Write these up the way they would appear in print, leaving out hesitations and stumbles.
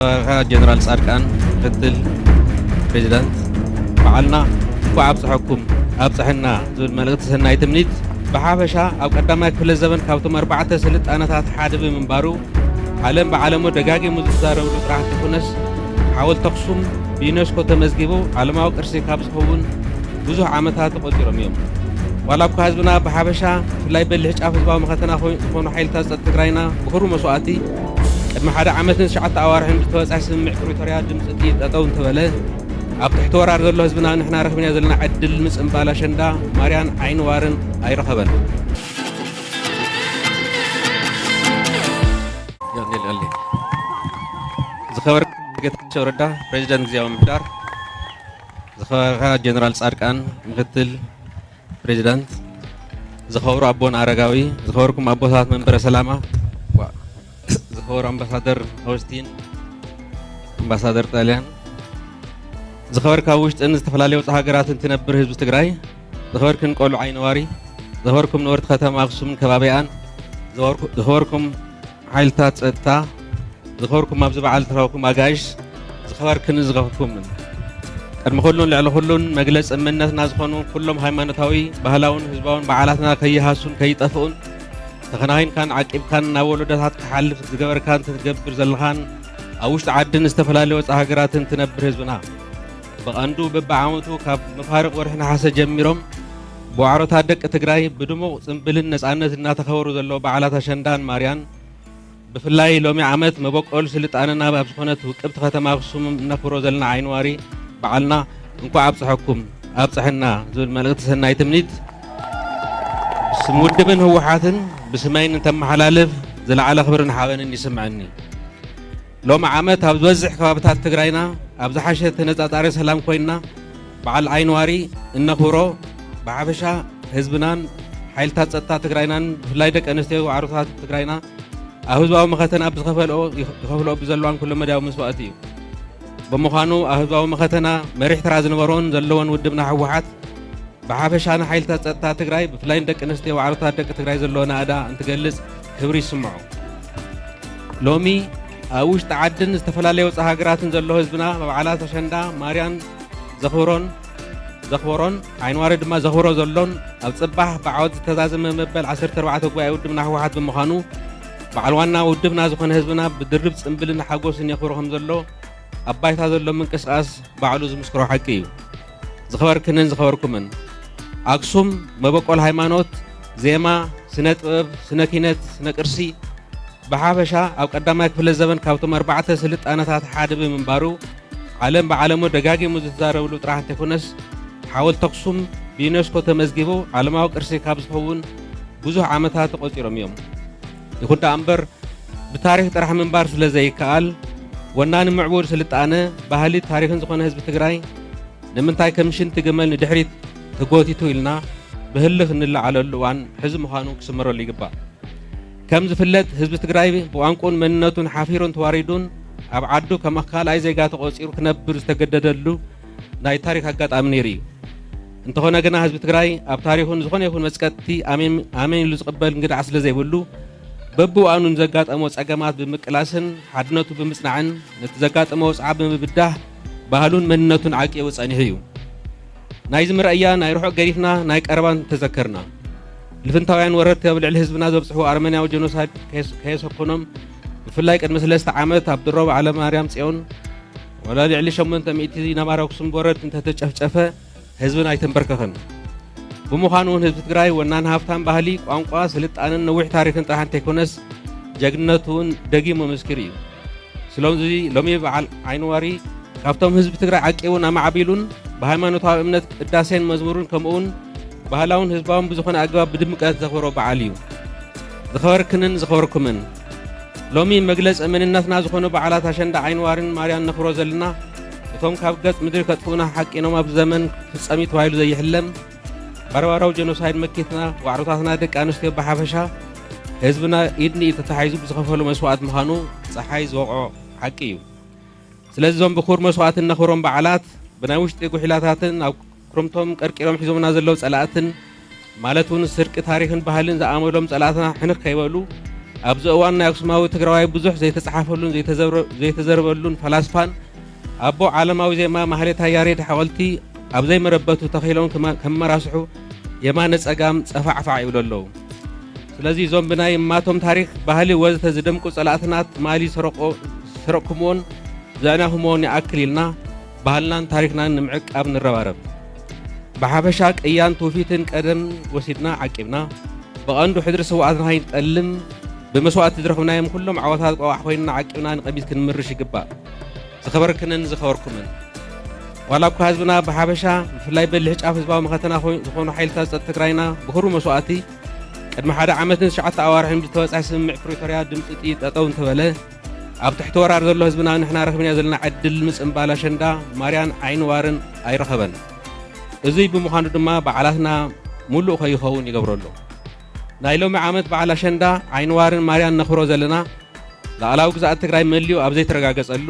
جنرال صادقان مكتل بريزيدنت بعلنا وعبصحكم أبصحنا زول ملقت سناي تمنيت بحافشة أو قدامك كل الزمن كابتم 4 سلط أنا حادب من بارو عالم بعالمه دقاقي مزدار ولطراح تكونس حاول تقسم بينسكو تمزجبو عالمه وكرسي كابصحون بزح عامتات قديرهم يوم ولا بكازبنا بحافشة في لاي بلهج أفزبا مختنا خون حيل تاز تقرينا بخرو مسواتي ما حدا عمتنا شعات أوارحين بتوزع سمع كروتوريا دمسطي تطون تبله أب تحت ورار ذلله زبنا نحنا رخبنا زلنا عدل مس امبالا شندا ماريان عين وارن أي رخبن يلا زخبر قت شوردا بريزيدنت زياو محدار زخبر جنرال صادقان مكتل بريزيدنت زخبر أبون عرقاوي زخبركم أبوات منبر سلامة زخور أمباسادر هوستين أمباسادر طاليان زخور كاوشت إن استفلالي وصحاقرات تنبر حزب تግራይ زخوركم قولو عين واري زخوركم نورت ختم أقسم كبابيان زخوركم حيلتات ستا زخوركم مابزب عال تراوكم أجايش زخوركم زغفكم من قدم كلون لعلى كلون مجلس أمنات ناس خونو كلهم هيمانتاوي بهلاون حزبون بعالاتنا كيهاسون كيطفئون تخناين كان عقب كان ناولو دات تحلف زغبر كان تتجبر زلخان اوشت عدن استفلالي وصحاقرات تنبر حزبنا بقاندو ببعامتو كاب مفارق ورحنا حاسه جميروم بوعرو تادق تግራይ بدمو صنبلن نصانتنا تخورو زلو بعالات شندان ماريان بفلاي لومي عامت مبقول سلطاننا بابسخونت وقبت ختم اخسوم نفرو زلنا عينواري بعلنا انكو عبصحكم ابصحنا زول ملقت سناي تمنيت سمودبن هو حاتن بسمين انت محلالف زلعله خبرن حاوين يسمعني لو معامت ابزوزح كبابتات تግራይنا ابزحشه تنጻጻሪ ሰላም ኮይና بعل عينواري انخورو بعبشا حزبنان حيلታት ጸጥታ ትግራይናን ፍላይ ደቅ ኣንስትዮ ዓሩታት ትግራይና ኣህዝባዊ መኸተና ብዝኸፈልኦ ይኸፍሎ ብዘለዋን ኩሉ መዳው መስዋዕት እዩ በመዃኑ ኣህዝባዊ መኸተና መሪሕ ተራ ዝነበሮን ዘለዎን ውድብና ሕወሓት بحافشان حيلتات ጸጥታ ትግራይ بفلاين دق انستي وعرضات دق ትግራይ زلونا أدا انت قلص كبري سمعو لومي اوش تعدن استفلالي وصحاقراتن زلو حزبنا ببعالات شندا ماريان زخورون عينواري دما زخورو زلون اب صباح بعود تزازم مبل 14 غواي ودبنا حوحات بمخانو بعلوانا ودبنا زخون حزبنا بدرب صنبلنا حاغوسن يخورهم زلو ابايتا زلو منقسقاس بعلو زمسكرو حقي زخبركنن زخبركمن أقسم مبقول هيمانوت زيما سنة طب سنة كينت سنة قرسي بحافشة أو قدامك في الزمن كابتم 4 سلط أنا حادب من بارو عالم بعالمه دقاقي مزدار ولطراح تكونس حاول تقسم بينسكو تمزجبو عالمه قرسي كابصحون بزح عامتات قصيرهم يوم يكون أمبر بتاريخ طرح من بار سلازي كال ونان معبور سلط أنا بهالي تاريخ زخون حزب تግራይ نمنتاي كمشن تجمل ندحريت تقوتيتو إلنا بهلخ نلا على اللوان حزب مخانو كسمرو اللي قبا كم زفلت حزب تግራይ بوانكون مننتون حافيرون تواردون أبعدو كمخال أي زيقات قوصيرو كنبر استقددلو ناي تاريخ حقات أمنيري انتخونا قنا حزب تግራይ أب تاريخون زخون يكون مسكتي آمين اللي زقبل نقد عسل زي بلو ببو آنو نزقات أموز أقامات بمقلاسن حدنتو بمصنعن نتزقات أموز عاب ببداه بهالون مننتون عاقي وصانيهيو نايز مرأيا ناي روحو قريفنا ناي قربان تذكرنا الفنتاوያን ወረድ ተብል الحزبنا ዘብጽሑ አርሜኒያው ጄኖሳይድ ከይስ ኮኖም بفلاي قد مثل 6 ዓመት አብድሮብ ዓለ ማርያም ጽዮን ወላሊ 800 ነባራክሱም ወረድ እንተ ተጨፍጨፈ ህዝብን አይተንበርከኸን በመዃኑ ህዝብ ትግራይ ወናን ሀብታም ባህሊ ቋንቋ ስልጣንን ነውሕ ታሪክን ጥራህን ተይኮነስ ጀግነቱን ደጊሞ መስክር እዩ ስለዚ ሎሚ በዓል ዓይንዋሪ ካብቶም ህዝብ ትግራይ ዓቂውን አማዓቢሉን በሃይማኖታዊ እምነት ቅዳሴን መዝሙሩን ከምኡን ባህላውን ህዝባውን ብዙኾነ አግባብ ብድምቀት ዘኽብሮ በዓል እዩ ዝኸበርክንን ዝኸበርኩምን ሎሚ መግለጽ እምንነትና ዝኾኑ በዓላት አሸንዳ ዓይንዋርን ማርያን ነኽብሮ ዘለና እቶም ካብ ገጽ ምድሪ ከጥፉና ሓቂኖም ኣብ ዘመን ፍጻሚ ተባሂሉ ዘይሕለም ባርባራው ጄኖሳይድ መኪትና ዋዕሮታትና ደቂ ኣንስትዮ ብሓፈሻ ህዝብና ኢድኒ ተተሓሒዙ ብዝኸፈሉ መስዋዕት ምዃኑ ፀሓይ ዝወቕዖ ሓቂ እዩ ስለዚ ዞም ብኹር መስዋዕትን ነኽብሮም በዓላት بناي وشتي قحيلاتاتن أو كرمتهم كركيلهم حزومنا زلوا سلاتن مالتون سرق تاريخن بحالين زعاملهم سلاتنا حنك كيبلو ኣብዚ እዋን ናይ ኣክሱማዊ ትግራዋይ ብዙሕ ዘይተጻሓፈሉን ዘይተዘረበሉን ፈላስፋን ኣቦ ዓለማዊ ዜማ ማህሌታ ያሬድ ሓወልቲ ኣብ ዘይመረበቱ ተኺሎም ከመራስሑ የማነ ጸጋም ጸፋዕፋዕ ይብሉ ኣለዉ። ስለዚ እዞም ብናይ እማቶም ታሪክ ባህሊ ወዘተ ዝደምቁ ጸላእትናት ማሊ ሰረቅኩምዎን ዘዕናኹምዎን ይኣክል ኢልና ባህልናን ታሪክናን ንምዕቃብ ንረባረብ። ብሓፈሻ ቅያን ትውፊትን ቀደም ወሲድና ዓቂብና ብቐንዱ ሕድሪ ሰዋዕትና ይጠልም ብመስዋዕቲ ዝረኽብናዮም ኩሎም ዓወታት ቆዋሕ ኮይንና ዓቂብና ንቐቢት ክንምርሽ ይግባእ። ዝኸበርክንን ዝኸበርኩምን ዋላ እኳ ህዝብና ብሓበሻ ብፍላይ በሊሕ ጫፍ ህዝባዊ መኸተና ዝኾኑ ሓይልታት ፀጥታ ትግራይና ብኽሩ መስዋዕቲ ቅድሚ 1 ዓመትን 9 ኣዋርሕን ብዝተበፅሐ ስምምዕ ፕሪቶርያ ድምፂ ጥይት ጠጠው እንተበለ ኣብ ትሕቲ ወራር ዘሎ ህዝብና ንሕና ረኽብና ዘለና ዕድል ምፅምባል ኣሸንዳ ማርያን ዓይኒ ዋርን ኣይረኸበን። እዙይ ብምዃኑ ድማ በዓላትና ሙሉእ ከይኸውን ይገብረሉ። ናይ ሎሚ ዓመት በዓል ኣሸንዳ ዓይኒ ዋርን ማርያን ነኽብሮ ዘለና ላዕላዊ ግዛኣት ትግራይ መሊኡ ኣብ ዘይተረጋገፀሉ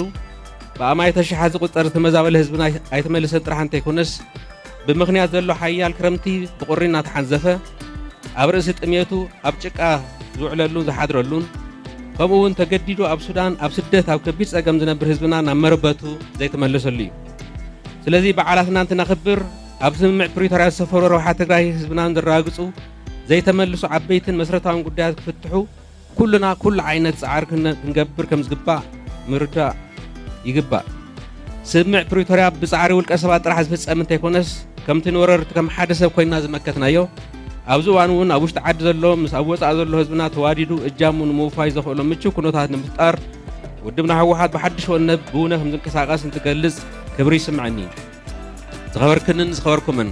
ብኣማይ ተሽሓት ዝቁፀር ዝተመዛበለ ህዝብና ኣይተመልሰን ጥራሕ እንተይኮነስ ብምኽንያት ዘሎ ሓያል ክረምቲ ብቁሪ እናተሓንዘፈ ኣብ ርእሲ ጥሜቱ ኣብ ጭቃ ዝውዕለሉን ዝሓድረሉን ከምኡውን ተገዲዱ ኣብ ሱዳን ኣብ ስደት ኣብ ከቢድ ፀገም ዝነብር ህዝብና ናብ መረበቱ ዘይተመለሰሉ እዩ። ስለዚ በዓላትና እንትነኽብር ኣብ ስምምዕ ፕሪቶርያ ዝሰፈሩ ረብሓ ትግራይ ህዝብና ዝረጋግፁ ዘይተመልሱ ዓበይትን መሰረታውን ጉዳያት ክፍትሑ ኩሉና ኩሉ ዓይነት ፃዓር ክንገብር ከም ዝግባእ ምርዳእ ይግባእ። ስምምዕ ፕሪቶርያ ብፃዕሪ ውልቀ ሰባት ጥራሕ ዝፍፀም እንተይኮነስ ከምቲ ንወረርቲ ከም ሓደ ሰብ ኮይና ዝመከትናዮ ኣብዚ እዋን እውን ኣብ ውሽጢ ዓዲ ዘሎ ምስ ኣብ ወፃእ ዘሎ ህዝብና ተዋዲዱ እጃሙ ንምውፋይ ዘኽእሎ ምቹው ኩነታት ንምፍጣር ውድብና ህወሓት ብሓድሽ ወነብ ብእውነ ከም ዝንቀሳቐስ እንትገልጽ ክብሪ ይስምዐኒ። ዝኸበርክንን ዝኸበርኩምን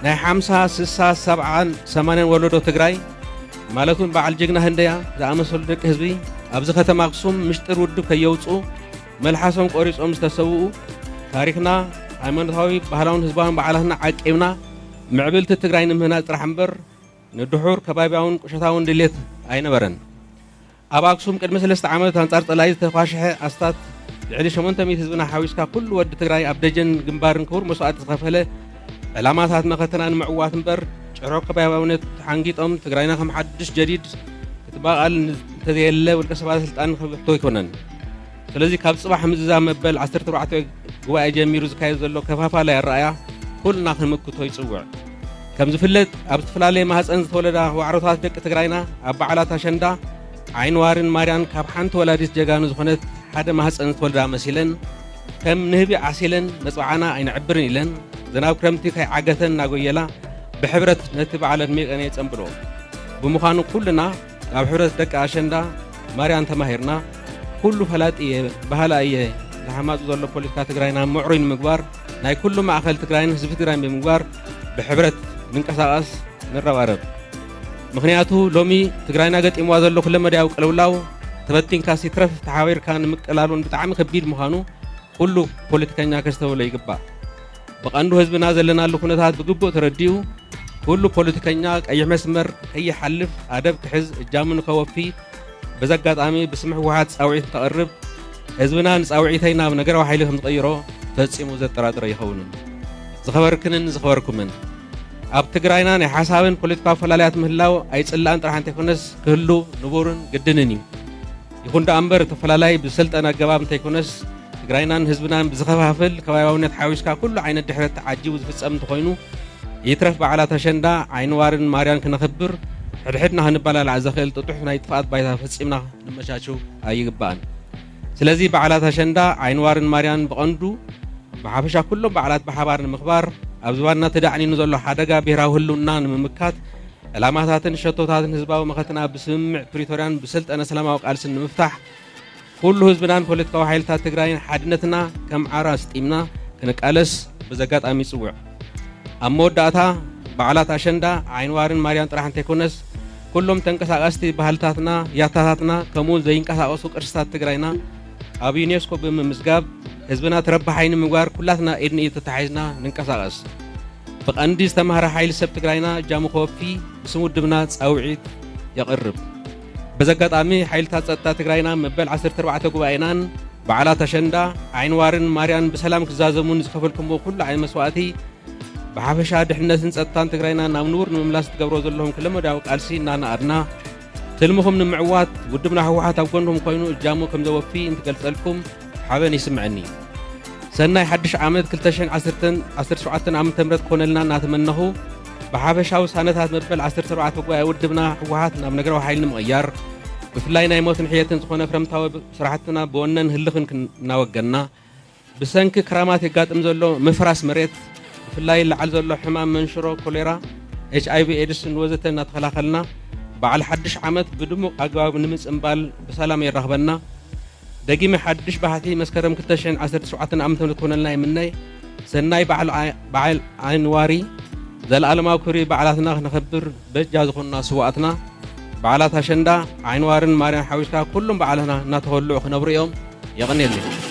ናይ 50 60 70 80 ወለዶ ትግራይ ማለት እውን በዓል ጅግና ህንደያ ዝኣመሰሉ ደቂ ህዝቢ ኣብዚ ከተማ ኣክሱም ምሽጥር ውድብ ከየውፅኡ መልሓሶም ቆሪፆም ዝተሰብኡ ታሪክና ሃይማኖታዊ ባህላውን ህዝባውን በዓላትና ዓቂብና ምዕብልቲ ትግራይ ንምህናፅ ጥራሕ እምበር ንድሑር ከባቢያውን ቁሸታውን ድሌት ኣይነበረን። ኣብ ኣክሱም ቅድሚ 3 ዓመት ኣንጻር ጸላይ ዝተኳሽሐ ኣስታት ልዕሊ 800 ህዝብና ሓዊስካ ኩሉ ወዲ ትግራይ ኣብ ደጀን ግንባርን ክቡር መስዋዕቲ ዝኸፈለ ዕላማታት መኸተና ንምዕዋት እምበር ጭዕሮ ከባቢያውነት ተሓንጊጦም ትግራይና ከም ሓድሽ ጀዲድ ክትበቓል እንተዘየለ ውልቀ ሰባት ስልጣን ክብሕቶ ኣይኮነን። ስለዚ ካብ ጽባሕ ምዝዛብ መበል 14 ጉባኤ ጀሚሩ ዝካየድ ዘሎ ከፋፋላይ ኣረኣያ ኩልና ክንምክቶ ይጽውዕ። ከም ዝፍለጥ ኣብ ዝተፈላለየ ማህፀን ዝተወለዳ ዋዕሮታት ደቂ ትግራይና ኣብ በዓላት ኣሸንዳ ዓይኒ ዋርን ማርያን ካብ ሓንቲ ወላዲት ጀጋኑ ዝኾነት ሓደ ማህፀን ዝተወለዳ መሲለን ከም ንህቢ ዓሲለን መጽባዕና ኣይንዕብርን ኢለን ዝናብ ክረምቲ ከይዓገተን እናጎየላ ብሕብረት ነቲ በዓል ዕድሜ የጸንብሎ ብምዃኑ ኩልና ኣብ ሕብረት ደቂ ኣሸንዳ ማርያን ተማሂርና ኩሉ ፈላጥ እየ ባህላ እየ ዝሓማፁ ዘሎ ፖለቲካ ትግራይና ምዕሩይ ንምግባር ናይ ኩሉ ማእኸል ትግራይን ህዝቢ ትግራይን ብምግባር ብሕብረት ንንቀሳቐስ ንረባረብ። ምክንያቱ ሎሚ ትግራይና ገጢምዋ ዘሎ ኩለ መድያዊ ቅልውላው ተበቲንካ ሲትረፍ ተሓቢርካ ንምቅላሉን ብጣዕሚ ከቢድ ምዃኑ ኩሉ ፖለቲከኛ ከስተውሎ ይግባእ። ብቐንዱ ህዝብና ዘለናሉ ኩነታት ብግቡእ ተረዲኡ ኩሉ ፖለቲከኛ ቀይሕ መስመር ከይሓልፍ ኣደብ ክሕዝ እጃሙ ንከወፊ በዚ ኣጋጣሚ ብስም ህወሓት ፃውዒት ተቐርብ ህዝብና ንፃውዒተይ ናብ ነገራዊ ሓይሊ ከም ዝቐይሮ ፈፂሙ ዘጠራጥረ ይኸውንን። ዝኸበርክንን ዝኸበርኩምን ኣብ ትግራይና ናይ ሓሳብን ፖለቲካዊ ፈላልያት ምህላው ኣይፅላእን ጥራሕ እንተይኮነስ ክህሉ ንቡርን ግድንን እዩ። ይኹን ዳ እምበር ተፈላላይ ብሰልጠነ ኣገባብ እንተይኮነስ ትግራይናን ህዝብናን ብዝኸፋፍል ከባቢያውነት ሓዊስካ ኩሉ ዓይነት ድሕረት ተዓጂቡ ዝፍፀም እንተኾይኑ ይትረፍ በዓላት ኣሸንዳ ዓይኒ ዋርን ማርያን ክነኽብር ሕድሕድና ክንባላልዕ ዘኽእል ጥጡሕ ናይ ጥፍኣት ባይታ ፈፂምና ንመቻችው ኣይግባእን። ስለዚ በዓላት ኣሸንዳ ዓይኒ ዋርን ማርያን ብቐንዱ ብሓፈሻ ኩሎም በዓላት ብሓባር ንምኽባር ኣብ ዝባንና ተዳዕኒኑ ዘሎ ሓደጋ ብሄራዊ ህልውና ንምምካት ዕላማታትን ሸቶታትን ህዝባዊ መኸትና ብስምምዕ ፕሪቶርያን ብሰልጠነ ሰላማዊ ቃልስን ንምፍታሕ ኩሉ ህዝብናን ፖለቲካዊ ሓይልታት ትግራይን ሓድነትና ከም ዓራ ስጢምና ክንቃለስ ብዘጋጣሚ ይጽውዕ። ኣብ መወዳእታ በዓላት ኣሸንዳ ዓይኒ ዋርን ማርያን ጥራሕ እንተይኮነስ ኩሎም ተንቀሳቐስቲ ባህልታትና ያታታትና ከምኡ ዘይንቀሳቐሱ ቅርስታት ትግራይና ኣብ ዩኔስኮ ብምምዝጋብ ህዝብና ተረባሓይ ንምግባር ኩላትና ኢድን ኢድ ተተሓሒዝና ንንቀሳቐስ። ብቐንዲ ዝተምሃረ ሓይሊ ሰብ ትግራይና እጃሙ ከወፊ ብስሙ ውድብና ፃውዒት የቕርብ። በዚ ኣጋጣሚ ሓይልታት ፀጥታ ትግራይና መበል 14 ጉባኤናን በዓላት ኣሸንዳ ዓይኒ ዋርን ማርያን ብሰላም ክዛዘሙን ዝኸፈልኩምዎ ኩሉ ዓይነት መስዋዕቲ ብሓፈሻ ድሕነትን ፀጥታን ትግራይና ናብ ንቡር ንምምላስ ትገብሮ ዘለኹም ክለመዳዊ ቃልሲ እናነኣድና تلمهم نمعوات ودبنا هوحات أبقونهم كوينو إجامو كم زوفي انت قلت لكم حابين يسمعني سنة حدش عامد كلتشين عصر شعاتن عام تمرد كون لنا ناتمنه بحابشاو سانتات مبل عصر سرعات بقوا ودبنا هوحات نام نقرأ حيل مغير بفلاينا يموت نحياتن تخونا فرمتاو صراحتنا بونن هلخن ناوقنا بسنك كرامات يقاتم زولو مفراس مريت بفلاي اللي عالزولو حمام منشرو كوليرا HIV AIDS وزتنا تخلاخلنا بعد حدش عامد بدمو أقوى نمس إنبال بسلام يرغبنا دقيم حدش بحثي مسكرم كتشين عصر سرعاتن عام تكون لنا مني سناي بعل عينواري زل ألماو كوري بعلاتنا نخبر بجاز خنا سواتنا بعلات هشندا عينوارن مارين حوشتا كلهم بعلنا نتخلو خنبر يوم يغني لي